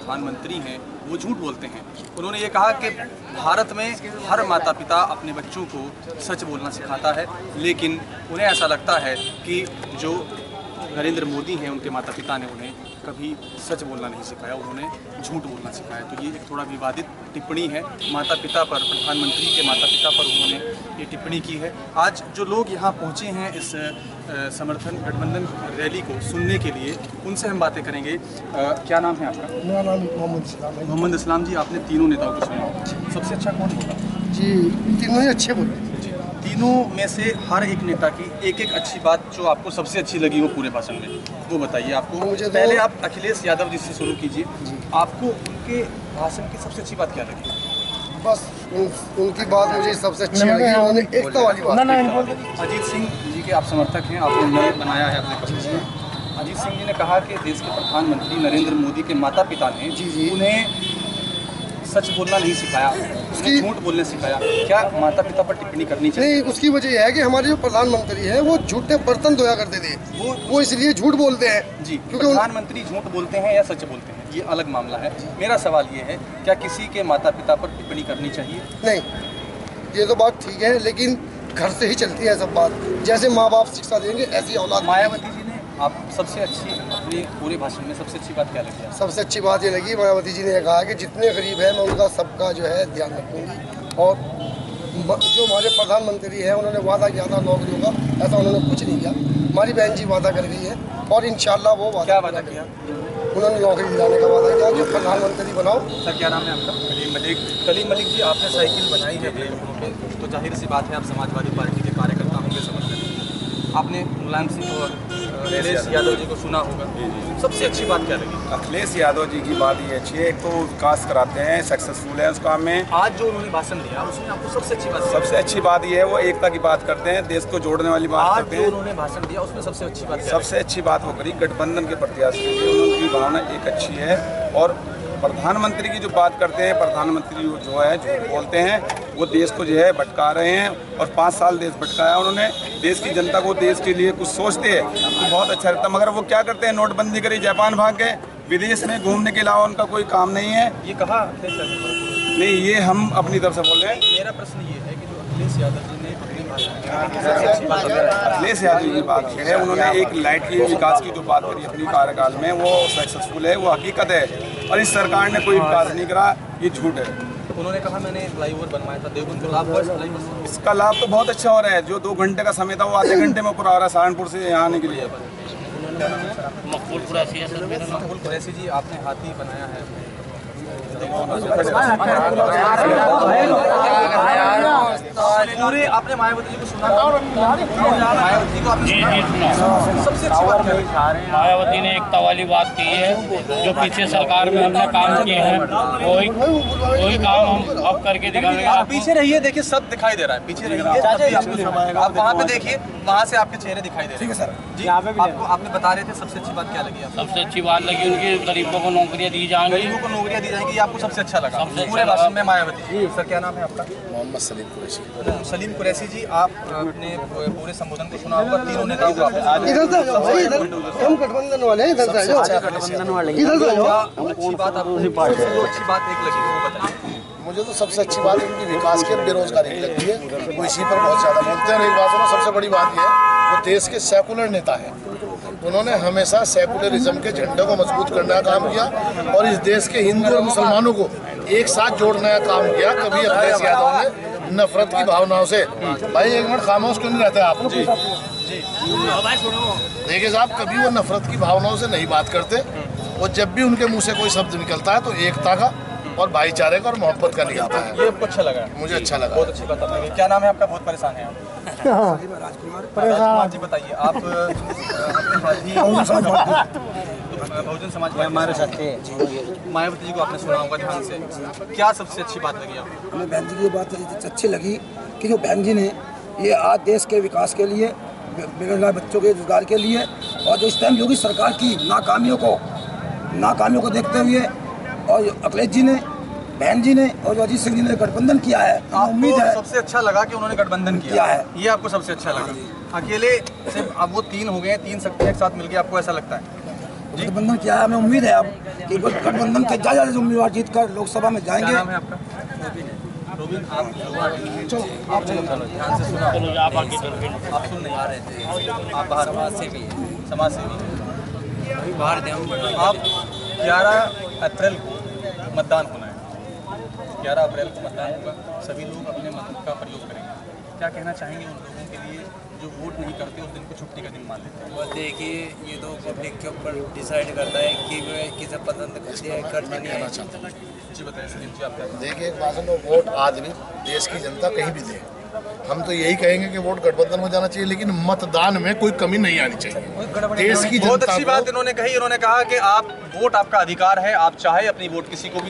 प्रधानमंत्री हैं वो झूठ बोलते हैं। उन्होंने ये कहा कि भारत में हर माता पिता अपने बच्चों को सच बोलना सिखाता है, लेकिन उन्हें ऐसा लगता है कि जो नरेंद्र मोदी हैं उनके माता पिता ने उन्हें कभी सच बोलना नहीं सिखाया, उन्होंने झूठ बोलना सिखाया। तो ये एक थोड़ा विवादित टिप्पणी है माता पिता पर, प्रधानमंत्री के माता पिता पर उन्होंने ये टिप्पणी की है। आज जो लोग यहाँ पहुँचे हैं इस समर्थन गठबंधन रैली को सुनने के लिए, उनसे हम बातें करेंगे। क्या नाम है आपका? मेरा नाम मोहम्मद इस्लाम है। मोहम्मद इस्लाम जी, आपने तीनों नेताओं को सुना, सबसे अच्छा कौन बोला? जी, तीनों ही अच्छे बोले। तीनों में से हर एक नेता की एक एक अच्छी बात जो आपको सबसे अच्छी लगी हो पूरे भाषण में, वो बताइए। आपको मुझे पहले आप अखिलेश यादव जी से शुरू कीजिए। आपको उनके भाषण की सबसे अच्छी बात क्या लगी? बस उनकी बात मुझे सबसे अच्छी लगी, उन्होंने एकता वाली बात। अजीत सिंह जी के आप समर्थक हैं, आपने नल बनाया है अपने पक्ष में। अजीत सिंह जी ने कहा कि देश के प्रधानमंत्री नरेंद्र मोदी के माता पिता ने उन्हें सच बोलना नहीं सिखाया, उसकी झूठ बोलने सिखाया। क्या माता पिता पर टिप्पणी करनी चाहिए? नहीं, उसकी वजह यह है कि हमारे जो प्रधानमंत्री हैं वो झूठे बर्तन धोया करते थे, वो इसलिए झूठ बोलते हैं जी। क्योंकि प्रधानमंत्री झूठ बोलते हैं या सच बोलते हैं, ये अलग मामला है। मेरा सवाल ये है, क्या किसी के माता पिता पर टिप्पणी करनी चाहिए? नहीं, ये तो बात ठीक है, लेकिन घर से ही चलती है सब बात। जैसे माँ बाप शिक्षा देंगे ऐसी औलाद। मायावती जी ने आप सबसे अच्छी अपने पूरे भाषण में सबसे अच्छी बात क्या लगी? सबसे अच्छी बात ये लगी, मायावती जी ने कहा कि जितने गरीब हैं मैं उनका सबका जो है ध्यान रखूंगी, और जो हमारे प्रधानमंत्री हैं उन्होंने वादा किया था नौकरियों का, ऐसा उन्होंने कुछ नहीं किया। हमारी बहन जी वादा कर गई है और इंशाल्लाह वो क्या वादा किया? उन्होंने नौकरी दिलाने का वादा किया कि प्रधानमंत्री बनाओ। सर क्या नाम है आपका? कलीम मलिक। कलीम मलिक जी, आपने साइकिल बनाई है अपने लोगों पे, तो जाहिर सी बात है आप समाजवादी पार्टी के कार्यकर्ता होंगे, समझते हैं। आपने मुलायम सिंह और अखिलेश यादव जी को सुना होगा, सबसे अच्छी बात क्या लगी? अखिलेश यादव जी की बात ये अच्छी है, एक तो विकास कराते हैं, सक्सेसफुल है उस काम में। आज जो उन्होंने भाषण दिया उसमें आपको सबसे अच्छी बात? सबसे अच्छी बात ये है वो एकता की बात करते हैं, देश को जोड़ने वाली बात करते हैं। आज जो उन्होंने भाषण दिया उसमें सबसे अच्छी बात? सबसे अच्छी बात वो करी गठबंधन के प्रत्याशी के लिए, उनकी भावना एक अच्छी है। और प्रधानमंत्री की जो बात करते हैं, प्रधानमंत्री जो है जो बोलते हैं वो देश को जो है भटका रहे हैं, और 5 साल देश भटकाया उन्होंने। देश की जनता को देश के लिए कुछ सोचते हैं तो बहुत अच्छा रहता, मगर वो क्या करते हैं, नोटबंदी करी, जापान भाग गए, विदेश में घूमने के अलावा उनका कोई काम नहीं है। ये कहा नहीं, ये हम अपनी तरफ से बोल रहे हैं। मेरा प्रश्न ये है कि जो अखिलेश यादव जी ने अपने भाषण अखिलेश यादव जी की बात है, उन्होंने एक लाइट की विकास की जो बात करी अपनी कार्यकाल में, वो सक्सेसफुल है, वो हकीकत है। और इस सरकार ने कोई विकास नहीं करा, ये झूठ है। उन्होंने कहा मैंने फ्लाईओवर बनवाया था देवबंद को, लाभ हुआ इस फ्लाईओवर से? इसका लाभ तो बहुत अच्छा हो रहा है। जो 2 घंटे का समय था वो आधे घंटे में पूरा हो रहा है सहारनपुर से यहाँ आने के लिए। मकबूल कुरैशी जी, आपने हाथी बनाया है, पूरे आपने मायावती जी को सुना? मायावती जी को आपने सुना? सबसे अच्छी बात क्या? मायावती ने एकता वाली बात की है, जो पीछे सरकार में हमने काम किए हैं वही काम हम अब करके दिखाएंगे। आप पीछे रहिए, देखिए सब दिखाई दे रहा है, पीछे रहिए, आप वहाँ पे देखिए, वहाँ से आपके चेहरे दिखाई दे रहे हैं। ठीक है सर जी, आपने बता रहे थे सबसे अच्छी बात क्या लगी आपको? सबसे अच्छी बात लगी उनकी गरीबों को नौकरियाँ दी जाएंगी। गरीबों को नौकरियाँ दी जाएंगी, ये आपको सबसे अच्छा लगा पूरे भाषण में मायावती जी? सर क्या नाम है आपका? मोहम्मद सलीम कुरैशी। सलीम कुरैशी जी, आप अपने पूरे संबोधन को सुना होगा, तीनों नेताओं को इधर से जाओ, हम गठबंधन वाले हैं, इधर से जाओ, गठबंधन वाले, इधर से जाओ। अच्छी बात आपको अच्छी बात एक लगी वो बताइए। मुझे तो सबसे अच्छी बात उनकी विकास की बेरोजगारी की लगती है, वो इसी पर बहुत ज़्यादा बोलते हैं। और एक बात सुनो, सबसे बड़ी बात यह है वो देश के सेकुलर नेता हैं, उन्होंने हमेशा सेकुलरिज्म के झंडे को मजबूत करने का काम किया और इस देश के हिंदू और मुसलमानों को एक साथ जोड़ने का काम किया। कभी अखिलेश यादव ने नफरत की भावनाओं से, भाई एक मिनट खामोश क्यों नहीं रहते आप? देखिए साहब, कभी वो नफरत की भावनाओं से नहीं बात करते, और जब भी उनके मुँह से कोई शब्द निकलता है तो एकता का और भाईचारे का और मोहब्बत का निकलता है। ये आपको अच्छा लगा? मुझे अच्छा लगा। बहुत अच्छी बात आपने। क्या नाम है आपका? बहुत परेशान है आप? राजकुमार जी, बताइए आप बहुजन समाज हमारे साथ मायावती जी को आपने सुना होगा ध्यान से, क्या सबसे अच्छी बात लगी आपको? हमें बहन जी की बात अच्छी लगी कि जो बहन जी ने ये आज देश के विकास के लिए, बेरोजगार बच्चों के रोजगार के लिए, और जो इस टाइम योगी सरकार की नाकामियों को देखते हुए, और अखिलेश जी ने, बहन जी ने और अजीत सिंह जी ने गठबंधन किया है, उम्मीद है सबसे अच्छा लगा कि उन्होंने गठबंधन किया है। ये आपको सबसे अच्छा लगा? अकेले से अब वो 3 हो गए, 3 शक्तियां एक साथ मिलकर आपको ऐसा लगता है? गठबंधन क्या है, हमें उम्मीद है अब कि गठबंधन के ज़्यादा से उम्मीदवार जीत कर लोकसभा में जाएंगे। क्या नाम है आपका? रोबिन, आप चलो ध्यान से सुना। चलो आप आगे चलो। आप सुन नहीं आ रहे थे, आप बाहर समाज सेवी बाहर थे हम। आप 11 अप्रैल को मतदान होना है, 11 अप्रैल को मतदान होगा, सभी लोग अपने मत का प्रयोग करेंगे। क्या कहना चाहेंगे उन लोगों के लिए जो वोट नहीं करते, उस दिन को छुट्टी का दिन मान लेते हैं? और देखिए ये तो पब्लिक के ऊपर डिसाइड करता है कि वे किसे पसंद करते हैं, करते नहीं है। जी बताइए सलीम जी, आप क्या कहेंगे? देखिए एक बात है, वोट आज भी देश की जनता कहीं भी दे, हम तो यही कहेंगे कि वोट गठबंधन में जाना चाहिए, लेकिन मतदान में कोई कमी नहीं आनी चाहिए। देश की बहुत जनता अच्छी बात इन्होंने कही। इन्होंने कहा कि आप वोट आपका अधिकार है, आप चाहे अपनी वोट किसी को भी